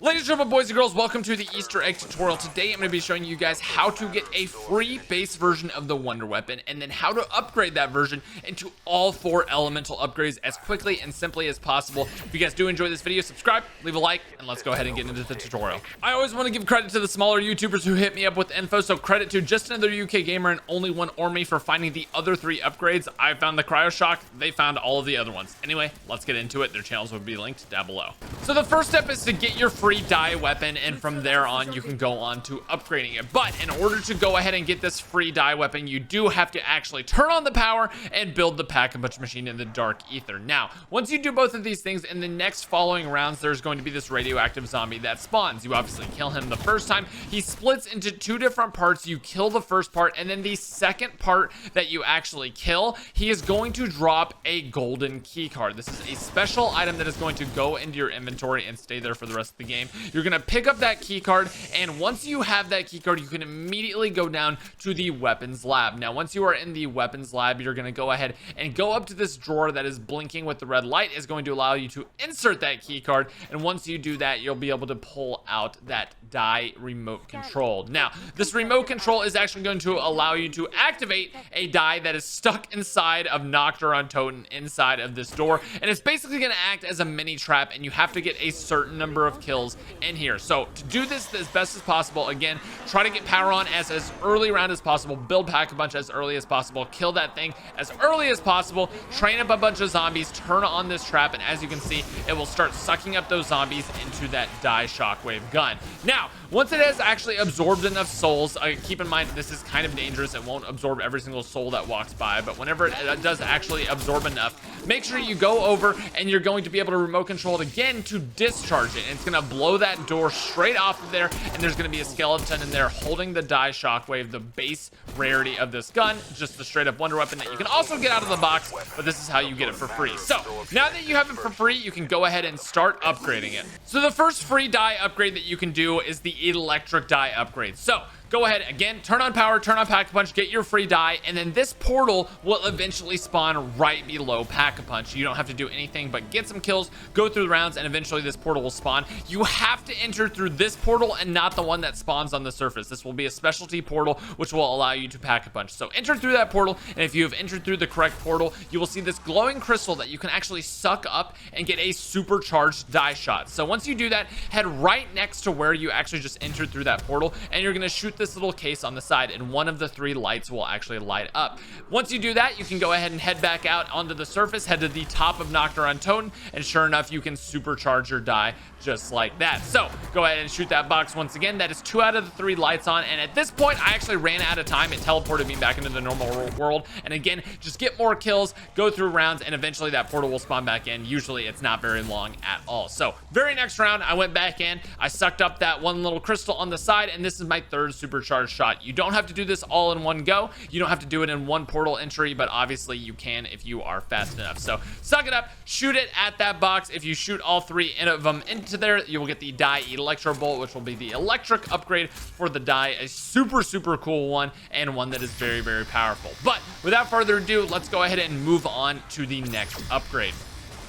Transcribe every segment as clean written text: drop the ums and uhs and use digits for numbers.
Ladies and gentlemen, boys and girls, welcome to the Easter egg tutorial. Today I'm going to be showing you guys how to get a free base version of the Wonder Weapon and then how to upgrade that version into all 4 elemental upgrades as quickly and simply as possible. If you guys do enjoy this video, subscribe, leave a like, and let's go ahead and get into the tutorial. I always want to give credit to the smaller YouTubers who hit me up with info, so credit to Just Another UK Gamer and Only One Ormy for finding the other 3 upgrades. I found the Cryo Shock, they found all of the other ones. Anyway, let's get into it. Their channels will be linked down below. So the first step is to get your free D.I.E weapon, and from there on you can go on to upgrading it. But in order to go ahead and get this free D.I.E weapon, you do have to actually turn on the power and build the pack-a-punch machine in the dark ether. Now, once you do both of these things, in the next following rounds there's going to be this radioactive zombie that spawns. You obviously kill him the first time. He splits into 2 different parts. You kill the first part, and then the second part that you actually kill, he is going to drop a golden key card. This is a special item that is going to go into your inventory and stay there for the rest of the game. You're gonna pick up that key card, and once you have that key card, you can immediately go down to the weapons lab. Now, once you are in the weapons lab, you're gonna go ahead and go up to this drawer that is blinking with the red light. Is going to allow you to insert that key card, and once you do that, you'll be able to pull out that D.I.E remote control. Now, this remote control is actually going to allow you to activate a D.I.E that is stuck inside of Nocturne Totem inside of this door, and it's basically going to act as a mini trap, and you have to get a certain number of kills in here. So to do this as best as possible, again, try to get power on as early round as possible, build pack-a-punch as early as possible, kill that thing as early as possible, train up a bunch of zombies, turn on this trap, and as you can see, it will start sucking up those zombies into that D.I.E shockwave gun. Now, once it has actually absorbed enough souls, keep in mind this is kind of dangerous. It won't absorb every single soul that walks by, but whenever it does actually absorb enough, make sure you go over and you're going to be able to remote control it again to discharge it. And it's going to blow that door straight off of there, and there's going to be a skeleton in there holding the D.I.E shockwave, the base rarity of this gun, just the straight up wonder weapon that you can also get out of the box, but this is how you get it for free. So now that you have it for free, you can go ahead and start upgrading it. So the first free D.I.E upgrade that you can do is the electric D.I.E upgrade. So go ahead, again, turn on power, turn on pack-a-punch, get your free D.I.E, and then this portal will eventually spawn right below pack-a-punch. You don't have to do anything but get some kills, go through the rounds, and eventually this portal will spawn. You have to enter through this portal and not the one that spawns on the surface. This will be a specialty portal which will allow you to pack-a-punch. So enter through that portal, and if you have entered through the correct portal, you will see this glowing crystal that you can actually suck up and get a supercharged D.I.E shot. So once you do that, head right next to where you actually just entered through that portal, and you're going to shoot this little case on the side, and one of the 3 lights will actually light up. Once you do that, you can go ahead and head back out onto the surface, head to the top of Nocturne Totem, and sure enough, you can supercharge your D.I.E just like that. So go ahead and shoot that box once again. That is 2 out of the 3 lights on, and at this point I actually ran out of time. It teleported me back into the normal world, and again, just get more kills, go through rounds, and eventually that portal will spawn back in. Usually it's not very long at all. So very next round, I went back in, I sucked up that one little crystal on the side, and this is my 3rd supercharged shot. You don't have to do this all in one go. You don't have to do it in one portal entry, but obviously you can if you are fast enough. So suck it up, shoot it at that box. If you shoot all 3 of them into there, you will get the D.I.E electro bolt, which will be the electric upgrade for the D.I.E, a super cool one, and one that is very powerful. But without further ado, let's go ahead and move on to the next upgrade.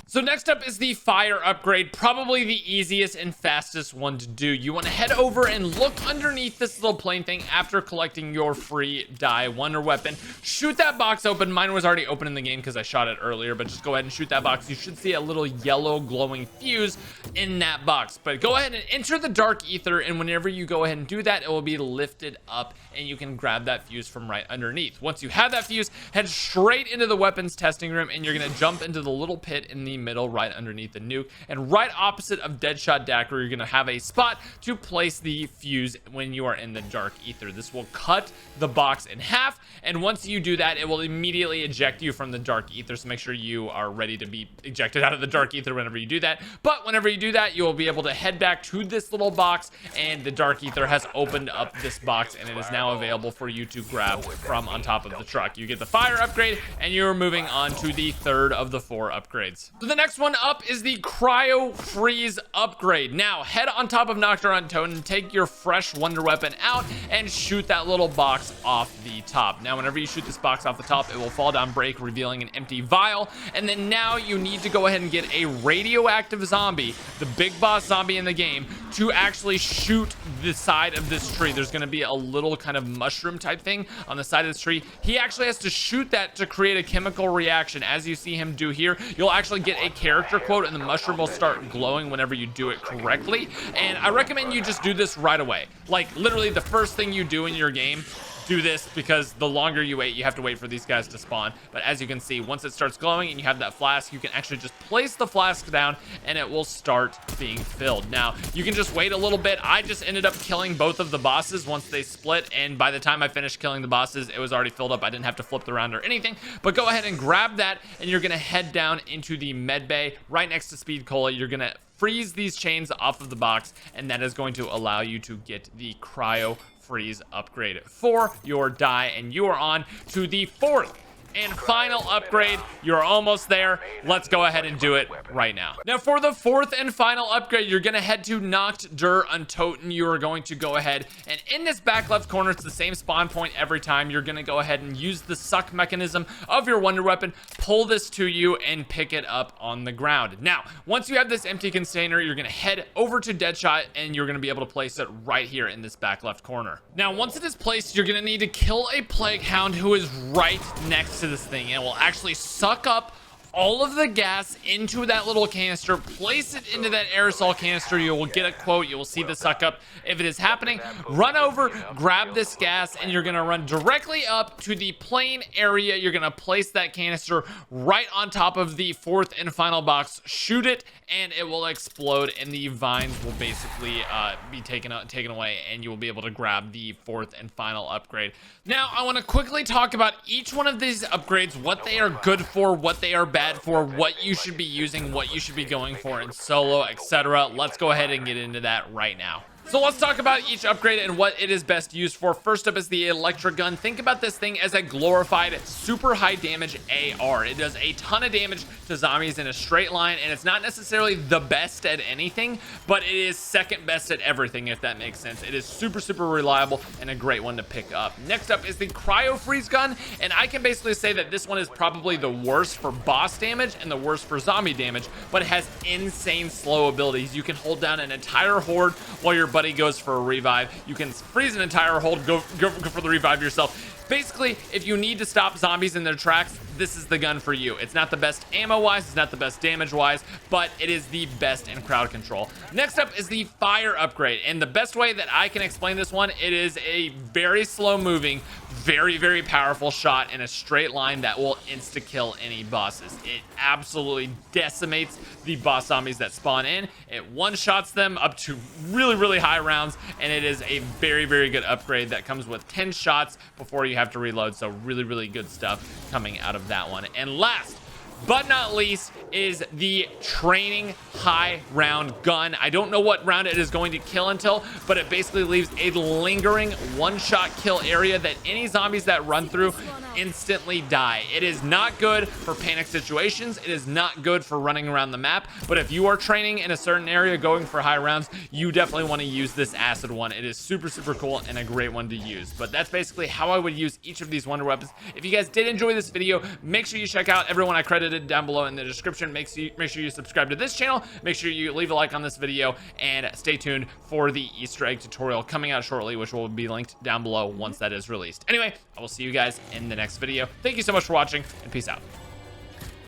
So next up is the fire upgrade, probably the easiest and fastest one to do. You want to head over and look underneath this little plane thing after collecting your free D.I.E wonder weapon. Shoot that box open. Mine was already open in the game because I shot it earlier, but just go ahead and shoot that box. You should see a little yellow glowing fuse in that box. But go ahead and enter the dark ether, and whenever you go ahead and do that, it will be lifted up and you can grab that fuse from right underneath. Once you have that fuse, head straight into the weapons testing room, and you're going to jump into the little pit in the middle right underneath the nuke, and right opposite of Deadshot Dacre, you're gonna have a spot to place the fuse when you are in the dark ether. This will cut the box in half, and once you do that, it will immediately eject you from the dark ether. So make sure you are ready to be ejected out of the dark ether whenever you do that. But whenever you do that, you will be able to head back to this little box, and the dark ether has opened up this box, and it is now available for you to grab from on top of the truck. You get the fire upgrade, and you're moving on to the 3rd of the 4 upgrades. So the next one up is the Cryo Freeze upgrade. Now, head on top of Nocturne Totem, take your fresh wonder weapon out, and shoot that little box off the top. Now, whenever you shoot this box off the top, it will fall down, break, revealing an empty vial. And then now you need to go ahead and get a radioactive zombie, the big boss zombie in the game, to actually shoot the side of this tree. There's going to be a little kind of mushroom type thing on the side of this tree. He actually has to shoot that to create a chemical reaction. As you see him do here, you'll actually get a character quote, and the mushroom will start glowing whenever you do it correctly. And I recommend you just do this right away. Like, literally the first thing you do in your game, do this, because the longer you wait, you have to wait for these guys to spawn. But as you can see, once it starts glowing and you have that flask, you can actually just place the flask down and it will start being filled. Now, you can just wait a little bit. I just ended up killing both of the bosses once they split, and by the time I finished killing the bosses, it was already filled up. I didn't have to flip around or anything. But go ahead and grab that, and you're gonna head down into the med bay right next to Speed Cola. You're gonna freeze these chains off of the box, and that is going to allow you to get the Cryo Freeze upgrade for your die, and you are on to the fourth and final upgrade. You're almost there. Let's go ahead and do it right now. Now, for the fourth and final upgrade, you're gonna head to Nacht der Untoten. You are going to go ahead, and in this back left corner, it's the same spawn point every time. You're gonna go ahead and use the suck mechanism of your wonder weapon, pull this to you, and pick it up on the ground. Now, once you have this empty container, you're gonna head over to Deadshot, and you're gonna be able to place it right here in this back left corner. Now, once it is placed, you're gonna need to kill a plague hound who is right next to this thing, and it will actually suck up all of the gas into that little canister, place it into that aerosol canister. You will get a quote, you will see the suck up. If it is happening, run over, grab this gas, and you're gonna run directly up to the plane area. You're gonna place that canister right on top of the fourth and final box, shoot it, and it will explode, and the vines will basically be taken away, and you will be able to grab the fourth and final upgrade. Now, I want to quickly talk about each one of these upgrades, what they are good for, what they are bad for, what you should be using, what you should be going for in solo, etc. Let's go ahead and get into that right now. So let's talk about each upgrade and what it is best used for. First up is the electric gun. Think about this thing as a glorified super high damage AR. It does a ton of damage to zombies in a straight line, and it's not necessarily the best at anything, but it is second best at everything, if that makes sense. It is super, super reliable and a great one to pick up. Next up is the Cryo Freeze Gun, and I can basically say that this one is probably the worst for boss damage and the worst for zombie damage, but it has insane slow abilities. You can hold down an entire horde while your buddy goes for a revive. You can freeze an entire hold, go for the revive yourself. Basically, if you need to stop zombies in their tracks, this is the gun for you. It's not the best ammo-wise, it's not the best damage-wise, but it is the best in crowd control. Next up is the fire upgrade, and the best way that I can explain this one, it is a very slow-moving, very, very powerful shot in a straight line that will insta-kill any bosses. It absolutely decimates the boss zombies that spawn in. It one-shots them up to really, really high rounds, and it is a very, very good upgrade that comes with 10 shots before you have to reload, so really, really good stuff coming out of that one. And last but not least is the training high round gun. I don't know what round it is going to kill until, but it basically leaves a lingering one-shot kill area that any zombies that run through instantly die. It is not good for panic situations. It is not good for running around the map, but if you are training in a certain area going for high rounds, you definitely want to use this acid one. It is super, super cool and a great one to use. But that's basically how I would use each of these wonder weapons. If you guys did enjoy this video, make sure you check out everyone I credited down below in the description. Make sure you subscribe to this channel, make sure you leave a like on this video, and stay tuned for the Easter egg tutorial coming out shortly, which will be linked down below once that is released. Anyway, I will see you guys in the next video. Thank you so much for watching, and peace out.